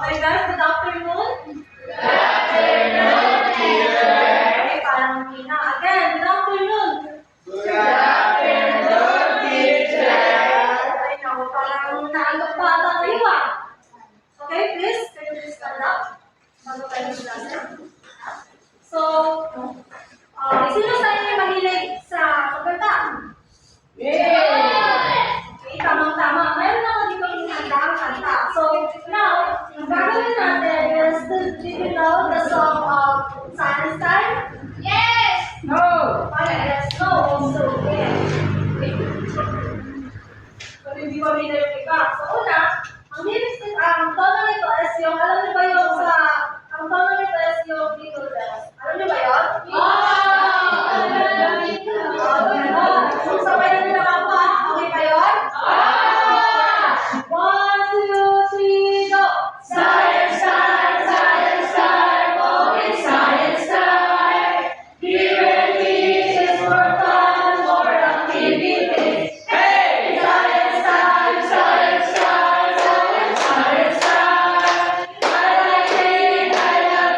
Okay guys, good afternoon. Good afternoon, teacher. Okay, parang hindi na. Again, good afternoon. Good afternoon, teacher. Okay, now, parang naanggap pa ata kayo ah. Okay, please, can you please stand up? Bago tayo mag-lesson. So, sino sa inyo mahilig sa pagkanta? Okay, tamang-tama. Mayroon ako dito yung handang kanta. So, now, ang gagawin natin is, do you know the song of Science Time? Yes. No. Okay, let's go. So, yeah. Kung hindi mo may yung iba. So, una, ang tono nito is yung, alam niyo ba yung ang tono nito is yung Jingle Bells. Alam niyo ba yun? So, sabay na nila ako ha. Okay ba yun? 1, 2, 3, go! Science time, science time, always science time. Here it is for fun, for activities. Hey! Science time, science time, always science time. I like it, I love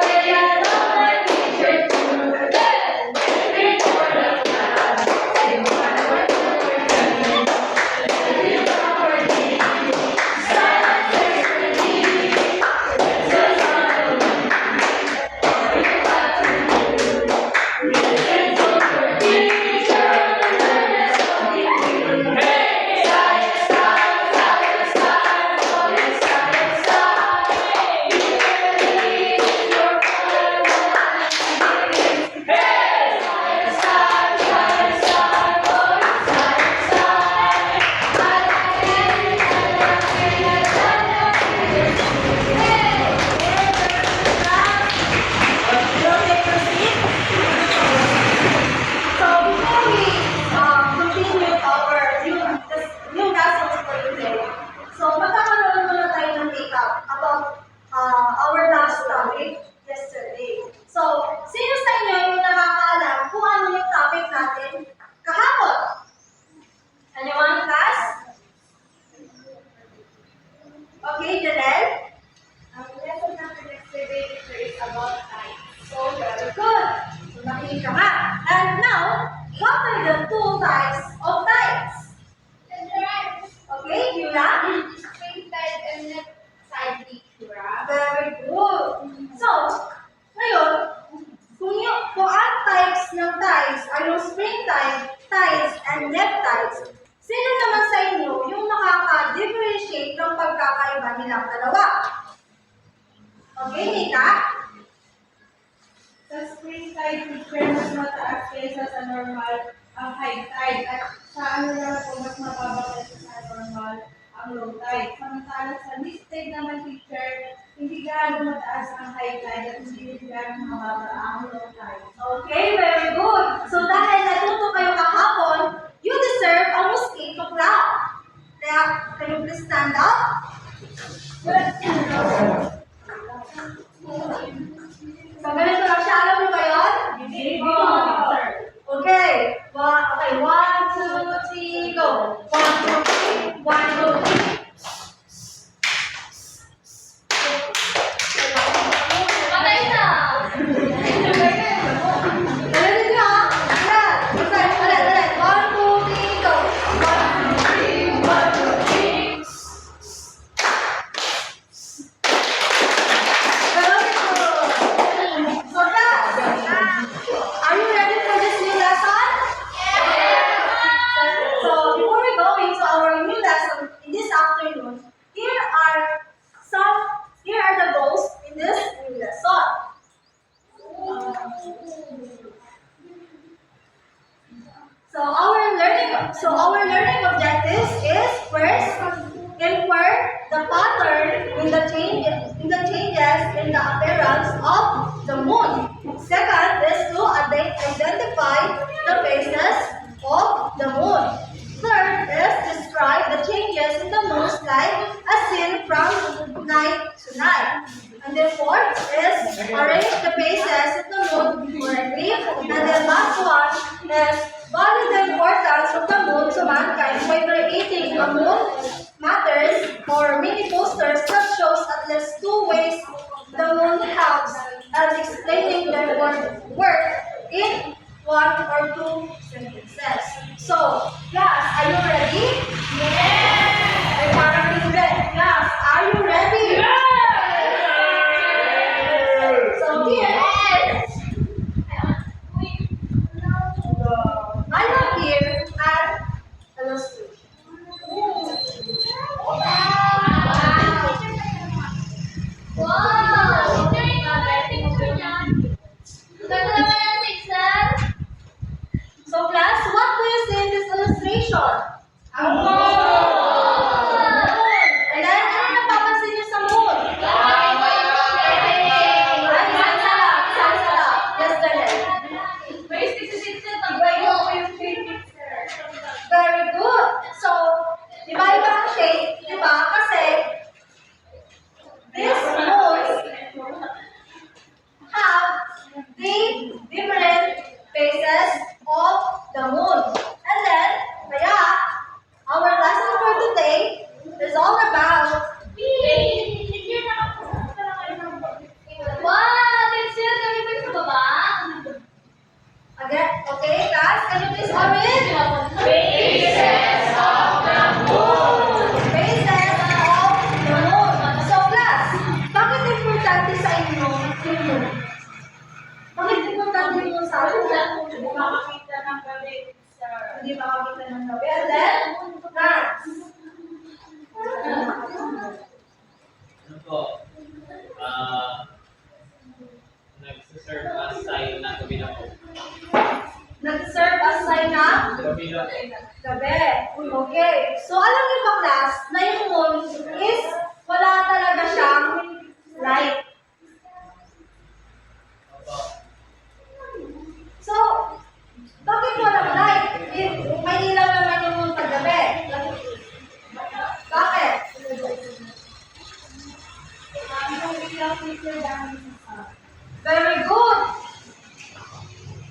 my teacher too. Hey! For the class, sing one word for the So before we continue our new lessons for today, so magkakaroon muna tayo ng take-up about our last topic yesterday. So, sino sa inyo yung nakakaalam kung ano yung topic natin kahapon? Anyone, class? Okay, Janelle? Ang lesson natin yesterday is about time. So, very good. So, nakinig ka nga. And now, what are the two types of tides? Okay, Yura? Spring tide and left side picture. Very good. So, ngayon, kung ang types ng tides ay yung spring tide, tides, and neap tides, sino naman sa inyo yung nakaka-differentiate ng pagkakaiba nilang dalawa? Okay, Nika? Sa spring tide picture, mas mataas kaysa sa normal ang high tide. At sa ano naman po, mas mababa kaysa sa normal ang low tide. Samantala sa mid tide naman picture, hindi gaano mataas ang high tide at hindi gaano mababa ang low tide. Okay, very good. So dahil natuto kayo kahapon, you deserve a mosquito cloud. Kaya, can you please stand up? So ganito lang siya. Alam niyo ba yun? Okay. Okay, 1, 2, 3, go. 1, 2, 3. 1, 2, 3. Patay na! Ulit niyo ha? Ulit. 1, 2, 3, go. 1, 2, 3. 1, 2, 3. Very good. So class, are you ready for this new lesson? So before we go into our new lesson in this afternoon, here are the goals in this new lesson. So our learning objectives is first, infer the pattern in the changes in the appearance of the moon. Second is to identify the phases of the moon. Third is describe the changes in the moon's light as seen from night to night. And then fourth is arrange the phases of the moon correctly. And then last one is value the importance of the moon to mankind by creating a moon matters or mini posters that shows at least 2 ways ways the moon helps and explaining their work in one or two sentences. So, class, are you ready? Yes! Ay, parang hindi. Class, are you ready? So, here, I have here an illustration. Wow! Ganda naman ang picture. So, class, what do you see in this illustration? And then, ano napapansin niyo sa moon? Ay, isa lang. Yes, Janet. Very good. So, di ba iba ang shape? Di ba? Kasi, this moon have the different phases of the moon. And then, kaya, our lesson for today is all about Wow! Picture kami pa sa baba. again. Okay, guys, can you please read? Faces of the Phases of the moon. So, class, bakit importante sa inyo yung moon? Bakit importante yung moon sa atin? Hindi makakita ng gabi, sir. Hindi makakita ng gabi. And then, next. Ano po? Nagsiserve as sign na gabi na po. Nag-serve as sign na Gabi na po. gabi. Okay. So, alam niyo ba, class, na yung moon is wala talaga siyang light. Opo. So, bakit walang light? May ilaw naman yung moon pag gabi. Bakit? Very good.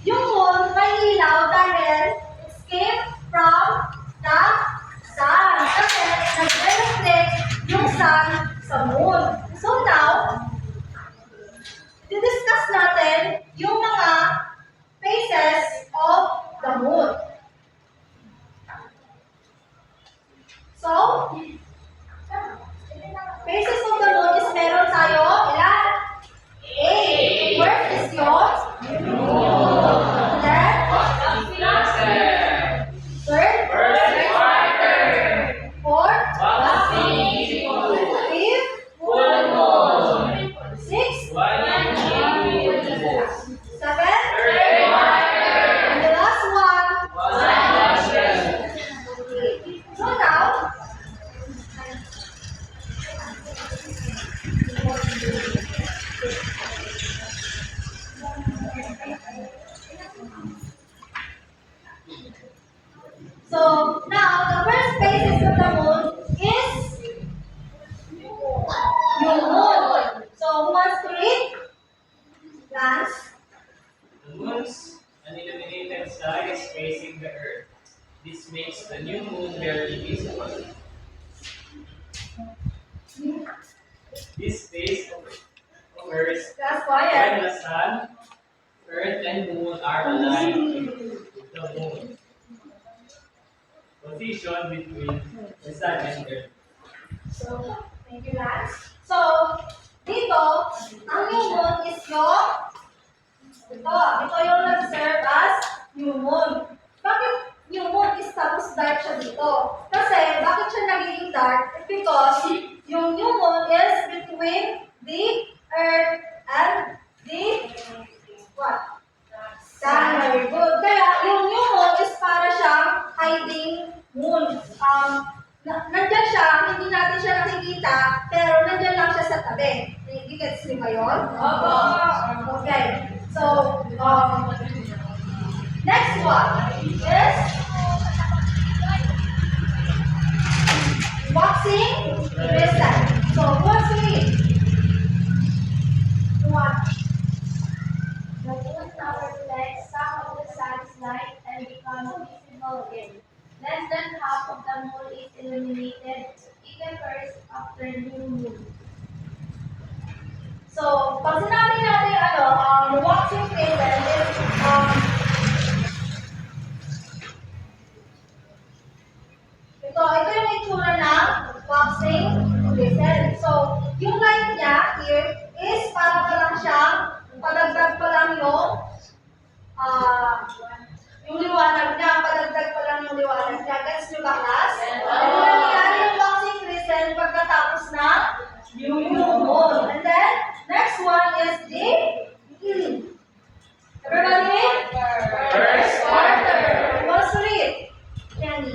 Yung moon may ilaw dahil it came from the sun. Kasi nag-reflect yung sun sa moon. So now, didiscuss natin yung mga phases of the moon. So, phases of the moon is meron tayo ilan? 8. First is your then, third, fourth, fifth, sixth, seventh, and the last one. Okay. So now, the first phases of the moon is new moon. So who wants to read? Lance. The moon's unilluminated side is facing the earth. This makes the new moon barely visible. This phase occurs That's when quiet. the sun, earth, and moon are aligned with the moon. Position between the sun and earth. So, thank you, Lance. So, dito, ang new moon is ito yung nag-serve as new moon. Bakit new moon is tapos dark siya dito? Kasi, bakit siya nagiging dark? It's because yung new moon is between the earth and the what? Sun. Very good. Kaya, yung new moon is para siyang hiding moon. Nandyan siya, hindi natin siya nakikita, pero nandyan lang siya sa tabi. Gets niyo ba yun? Okay. So, next one is waxing crescent. So, what's it? What? The moon now reflects some of the sun's light and becomes visible again. Less than half of the moon is illuminated. It occurs after new moon. pag sinabi natin waxing crescent is ito yung itsura ng waxing crescent. So, yung line niya here is para pa lang siyang padagdag pa lang yung liwanag niya, padagdag pa lang yung liwanag niya. Gets nyo ba, class? Ito nangyayari yung waxing crescent pagkatapos ng new moon. And then, next one is the everybody read? First quarter. Who wants to read? Kenny.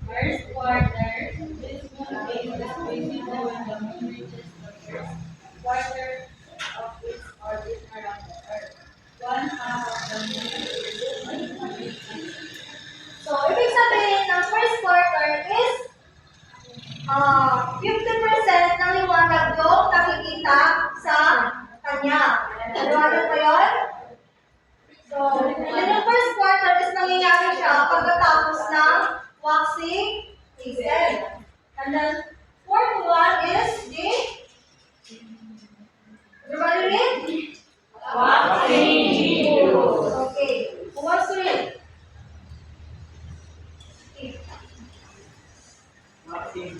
First quarter, this moon phase is visible when the moon reaches the first quarter of its orbit around the Earth. One half of the moon is So, ibig sabihin ng first quarter is 50% ng liwanag yung nakikita sa kanya. Liwanag ba yun? So, yun yung first quarter is nangyayari siya pagkatapos ng waxing crescent. And then, fourth one is the everybody read? Waxing gibbous. Okay. Who wants to read? Waxing,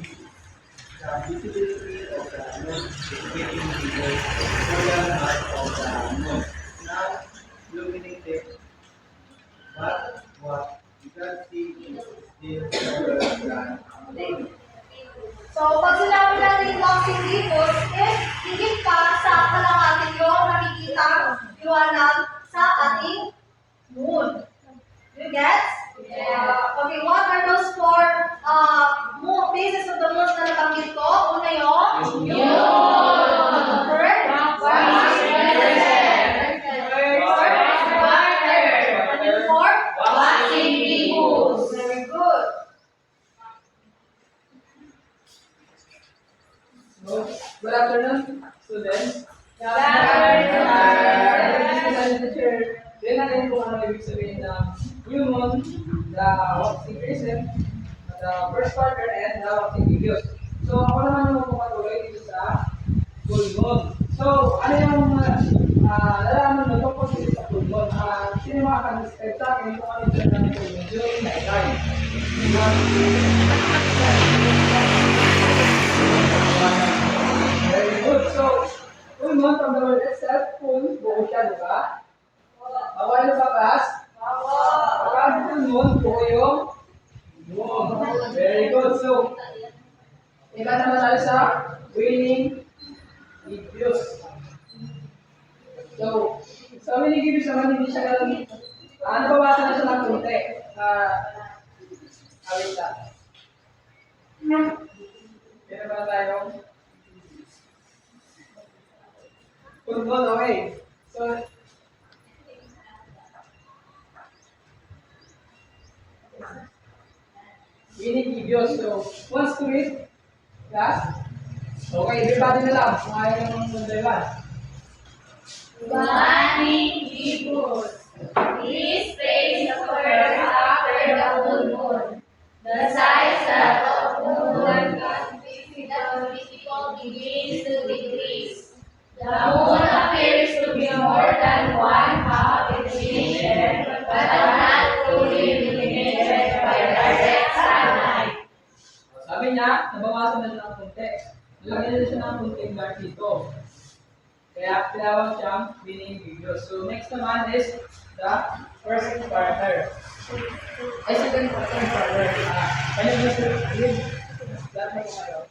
the visibility of the moon is getting bigger for the part of the moon. Now illuminated, but what you can see is still smaller than a moon. So, pag sinabi natin waxing gibbous is higit pa sa kalahati yung nakikita liwanag sa ating moon. You get? Yeah. Okay, what are those four phases of the moon na nabanggit ko? Una yung third, and yung fourth, Waxing gibbous. very good. Good afternoon, students. Then natin kung ano ibig sabihin ng new moon, the waxing crescent, the first quarter, and the waxing gibbous. So, ako naman yung magpapatuloy dito sa full moon. So, ano yung nalaman nyo tungkol dito sa full moon? Sino makaka-describe sa akin kung ano yung full moon during night time? Very good. So, full moon from the word itself, full, buo siya, di ba? Bawal ba, class? Kapag full moon, buo yung moon. Very good. So, iba naman tayo sa winning gibbous. So, sa winning gibbous naman, hindi siya ganun. Nabawasan na siya ng kunti. Awit lang. Meron ba tayong full moon? Okay. So, winning gibbous. So, once to read, class? Okay, everybody na lang. Kung ayaw naman sunday one. Waxing gibbous. This phase occurs after the full moon. The size of the moon begins to decrease. The moon appears to be more than one half its diameter, but not fully illuminated by direct sunlight. Sabi niya, nabawasan na siya ng konti. Nalagyan na siya ng konting dark dito. Kaya tinawag siyang winning gibbous. So next naman is the first quarter. Ay, second quarter. Kaya gusto read. Lahat na kung ayaw.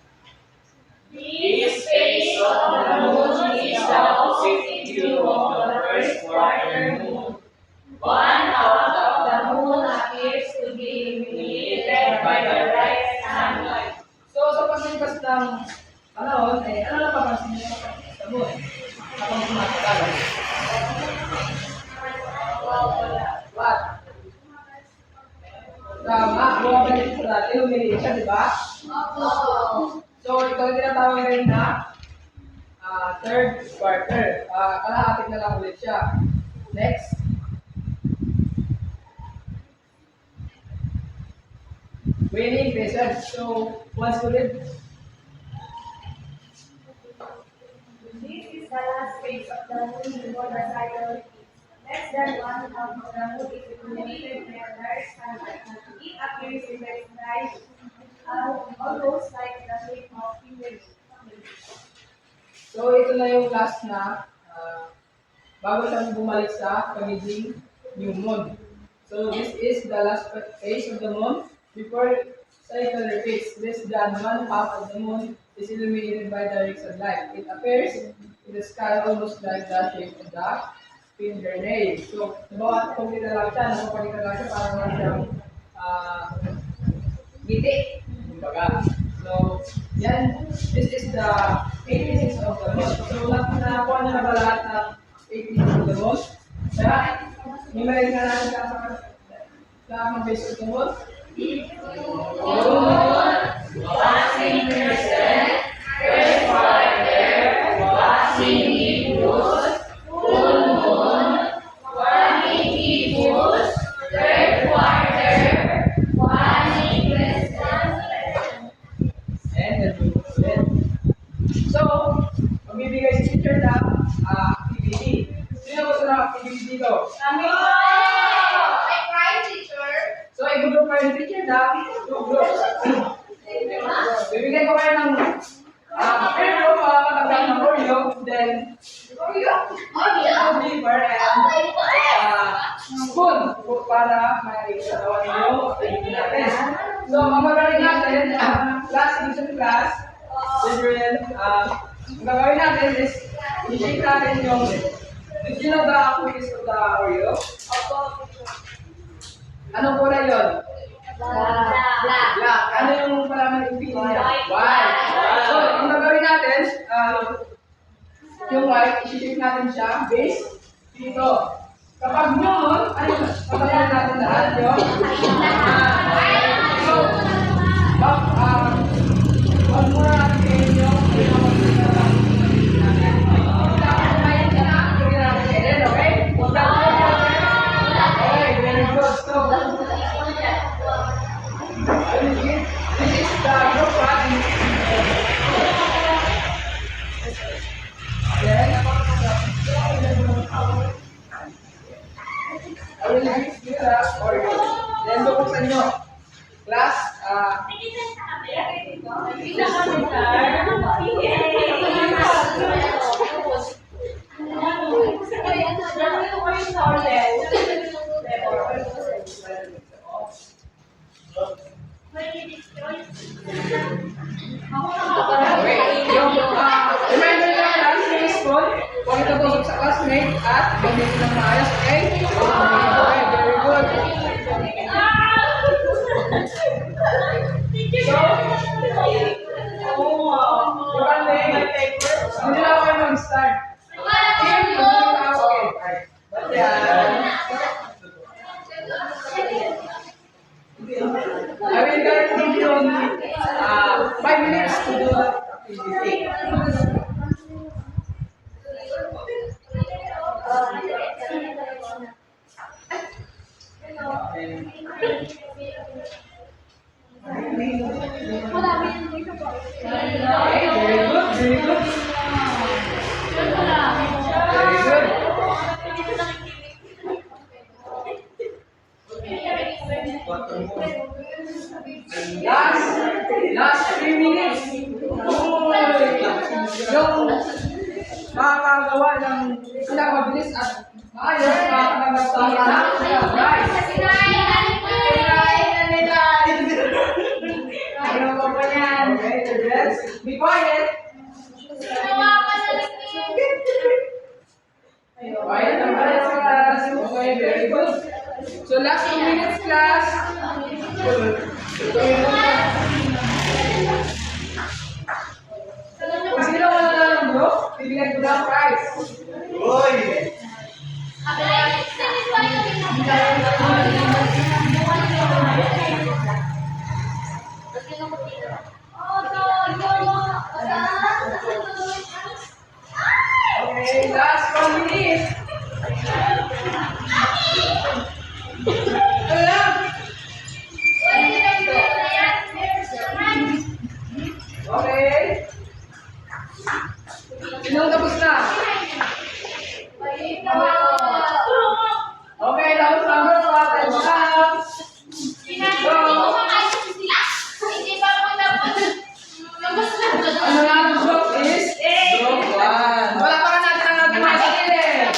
This phase of the moon is the opposite view of the first quarter moon. One half of the moon appears to be illuminated by the bright sunlight. So sa paglipas ng panahon, ano na papansin niyo sa moon? Habang tumatagal. What? Tama, bumabalik sa dati, illumination, di ba? So, ito yung tinatawag rin na third quarter. Kalahating na lang ulit siya. Next. Winning crescent. So, once ulit. This is the last phase of the moon before the cycle repeats. Less than one half of the moon is illuminated by a large sunlight. It appears in the sky almost like the shape of human. So ito na yung last na bago siya bumalik sa pagiging new moon. So this is the last phase of the moon before cycle repeats. Less than one half of the moon is illuminated by direct sunlight. It appears in the sky almost like the shape of the fingernail. So, nabawa kung lang siya, nakapalitan lang siya para naman siyang ngiti. Kumbaga. So, yan, this is the 8 pieces of the moon. So, nakuha na ba lahat ng 8 pieces of the moon? Kaya, numeric na natin sa mga base of the moon. Waxing crescent, first quarter, waxing gibbous, full moon, waning gibbous, third quarter, waning crescent. And the new moon. So, magbibigay si teacher ng activity. Sino gusto ng activity dito? So, i-group kayo ng teacher na 2 groups. Bibigyan ko kayo ng per group, matagal ng Oreo, then beaver and spoon para may katawan ninyo activity natin. So, ang magaling natin, class edition class, children, ang gagawin natin is i-shake natin yung did you know the cookies of the Oreo? Anong kulay yun? Black. Ano yung palaman yung pili niya? White. So, ang gagawin natin, yung white, isi-shape natin siya, base, dito. Kapag noon, ay, kapag natin lahat yung so, wag mo natin kayo yung this is the group one. Then, I will give you the Oreo. Then, buksan nyo. Class, reminder nyo lang sa school, huwag itutusok sa classmate at gamitin ng maayos, okay? Okay, very good. So, hindi na ako mag-start. I will give you only 5 minutes to do the activity. Okay, very good, very good. Very good. Last 3 minutes. Yung makakagawa ng pinakamabilis at maayos, makakagawa ng guys. Okay, yes. Be quiet. Quiet ang class. Okay, very good. So last 2 minutes class. Kung sino ka na ng group, bibigyan ko ng prize. Uy! Okay, last 1 minute. Okay. Sinong tapos na? Okay, tapos na ang first part. Time up. Ano nga ang group is? Group 1. Wala pa natin ang ating mga sarili.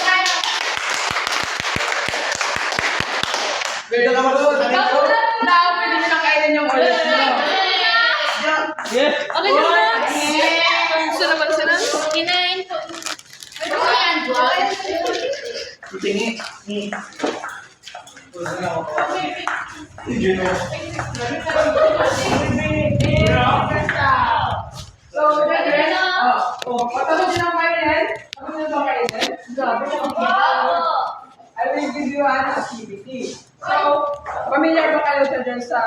Pwede ka mag-good. Now, pwede nyo nang kainin yung oras nyo. Yes. Okay na ba? Gusto naman sila? Kinain po. Ano ko yan, Juan? Tingi. So, then, patapos nyo ng kainin. Tapos nyo ng kainin. I will give you an activity. So, familiar ba kayo sa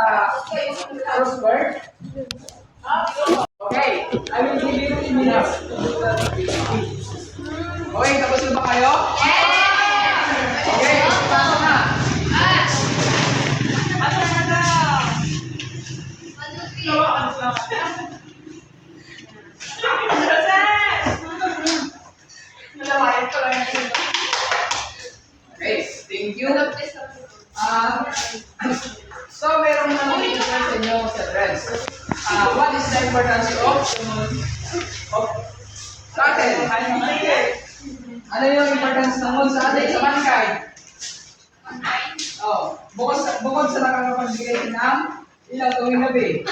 crossword? Okay, I will give you 2 minutes. Okay, tapos na ba kayo? Okay, pasa na. Okay, thank you. So, meron na naman sa inyo sa friends. What is the importance of sa atin? Ano yung importance ng moon sa atin, sa mankind? Oh, bukod sa nakakapagbigay ng ilaw tuwing gabi.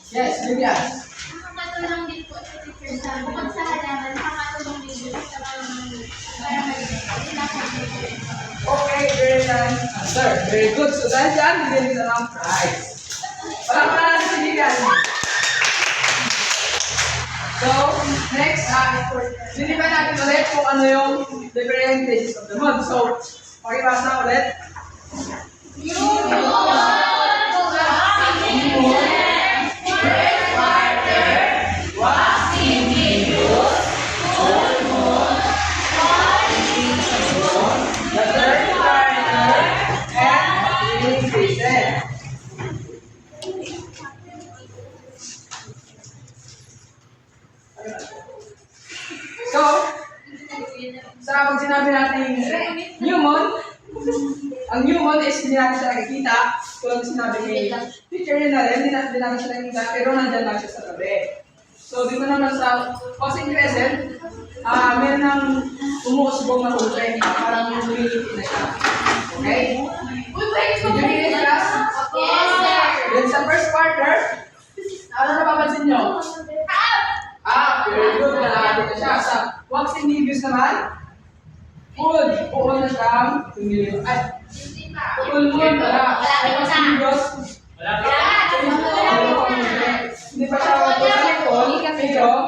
Yes, Vivian. Nakakatulong din po sa teacher sa bukod sa halaman, nakakatulong din po sa para mag-ilaw. Okay, very nice answer. Very good. So, dahil dyan, bigyan nila ng prize. Palakpakan natin si Vivian. So, next, lilipan natin ulit kung ano yung different phases of the moon. So, pakibasa ulit. The third quarter and evening phases. So, sa pag sinabi natin new moon, ang new moon is hindi natin siya nakikita. Kung sinabi ni teacher niya na rin, hindi natin siya nakikita, pero nandyan lang siya sa tabi. So, dito naman sa Osing Crescent, meron ng umuusbong na kulay, parang lumilipin na siya. Okay? Did you get it, class? Then sa first quarter, ano napapansin nyo? Very good. Malaki na siya. Sa waxing nebules naman, full na siyang tumilip. Ay, full moon. Waxing nebules, hindi pa siya full, pero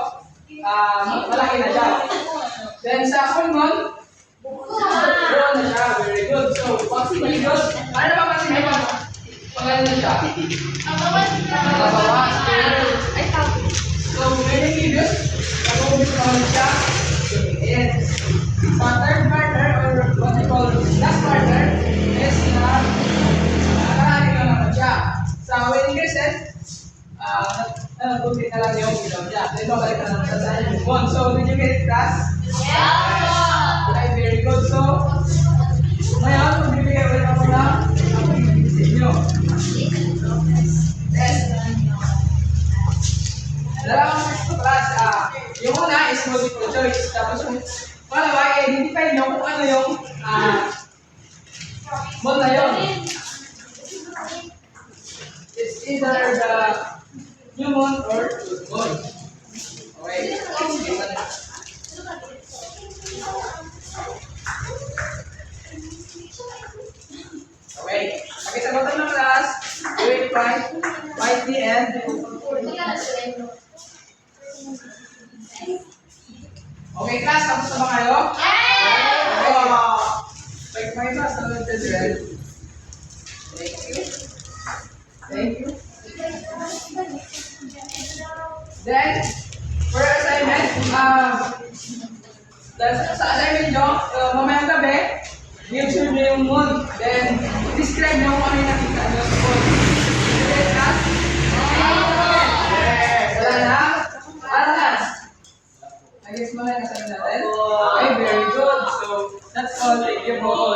malaki na siya. Then sa full moon, full na siya. Very good. So, waxing nebules, ano napapansin nyo? Pagano na siya? Nabawas. So, very nebules, nag-uubis naman siya. And sa third quarter, or what we call last quarter, is nakarami na naman siya. Sa wedding crescent, nag-uubis na lang yung ilaw niya. Then, babalik na naman siya sa yung moon. So, did you get it, class? Okay, very good. So, ngayon, magbibigay ulit ako na ang pagiging sa inyo. Yes. Dalawang class, yung una is multiple choice. Tapos yung pangalawa, identify nyo kung ano yung moon na yun. It's either the new moon or good moon. Okay. Okay. Okay, sa bottom ng class, grade 5, 5 and okay, class, tapos na ba kayo? Okay, may class na lang Thank you. Thank you. Then, for assignment, sa assignment nyo, mamayang gabi, i-observe nyo yung moon. Then, describe nyo kung ano yung nakita nyo sa moon. Okay, class? Wala na? Guys, mga nasabi natin? Okay, very good. So, that's all. Thank you po.